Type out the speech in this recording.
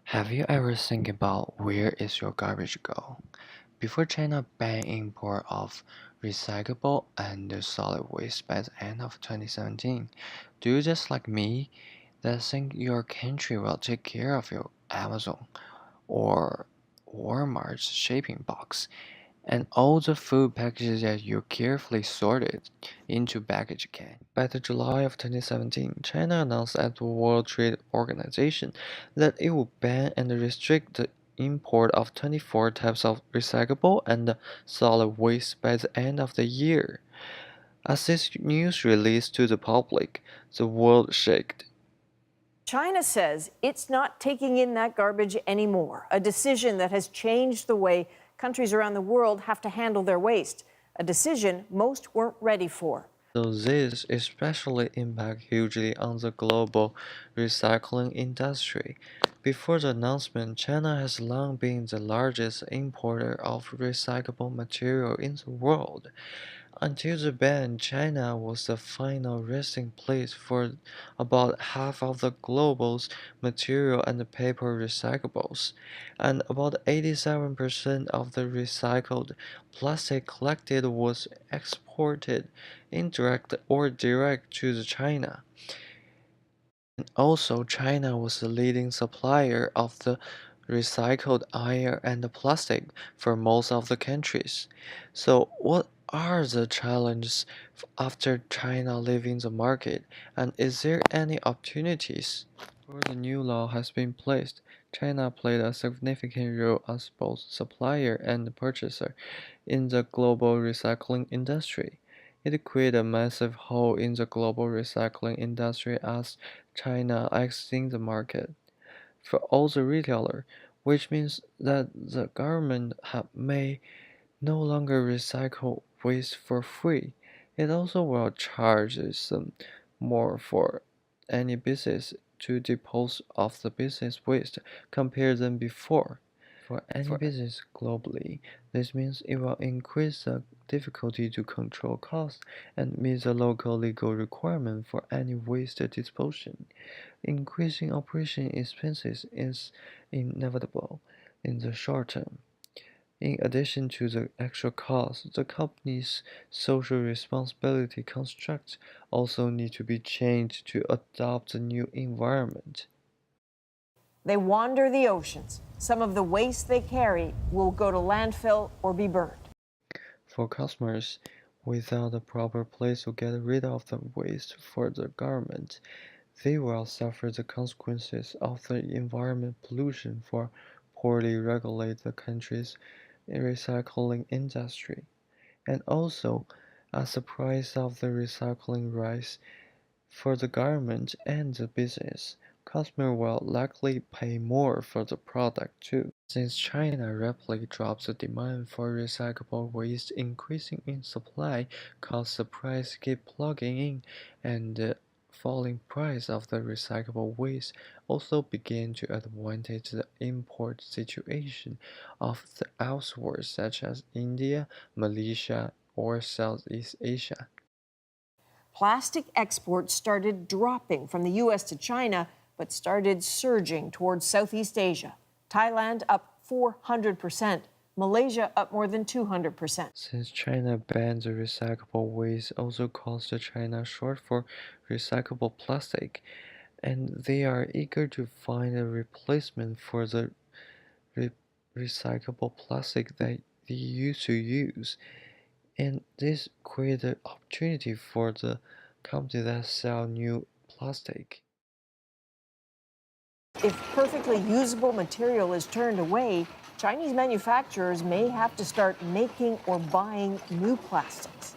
Have you ever think about where is your garbage go? Before China banned import of recyclable and solid waste by the end of 2017, do you just like me that think your country will take care of your Amazon or Walmart's shipping box and all the food packages that you carefully sorted into baggage can? By the July of 2017, China announced at the World Trade Organization that it would ban and restrict the import of 24 types of recyclable and solid waste by the end of the year. As this news released to the public, the world shook. China says it's not taking in that garbage anymore, a decision that has changed the way countries around the world have to handle their waste, a decision most weren't ready for. So this especially impact hugely on the global recycling industry. Before the announcement, China has long been the largest importer of recyclable material in the world. Until the ban, China was the final resting place for about half of the global's material and paper recyclables, and about 87% of the recycled plastic collected was exported indirect or direct to China. And also, China was the leading supplier of the recycled iron and plastic for most of the countries. So, what are the challenges after China leaving the market, and is there any opportunities? Before the new law has been placed, China played a significant role as both supplier and purchaser in the global recycling industry. It created a massive hole in the global recycling industry as China exiting the market for all the retailers, which means that the government may no longer recycle waste for free. It also will charge some more for any business to dispose of the business waste compared than before. For any business globally, this means it will increase the difficulty to control costs and meet the local legal requirement for any waste disposition. Increasing operation expenses is inevitable in the short term. In addition to the extra costs, the company's social responsibility constructs also need to be changed to adopt the new environment. They wander the oceans. Some of the waste they carry will go to landfill or be burned. For customers, without a proper place to get rid of the waste for the government, they will suffer the consequences of the environment pollution for poorly regulated countries' recycling industry. And also, as the price of the recycling rise for the government and the business, customers will likely pay more for the product too. Since China rapidly drops the demand for recyclable waste, increasing in supply causes the price keep plugging in, and the falling price of the recyclable waste also began to advantage the import situation of the elsewhere such as India, Malaysia, or Southeast Asia. Plastic exports started dropping from the U.S. to China, but started surging towards Southeast Asia. Thailand up 400%, Malaysia up more than 200%. Since China banned the recyclable waste also caused China short for recyclable plastic, and they are eager to find a replacement for the re recyclable plastic that they used to use. And this created opportunity for the company that sell new plastic. If perfectly usable material is turned away, Chinese manufacturers may have to start making or buying new plastics.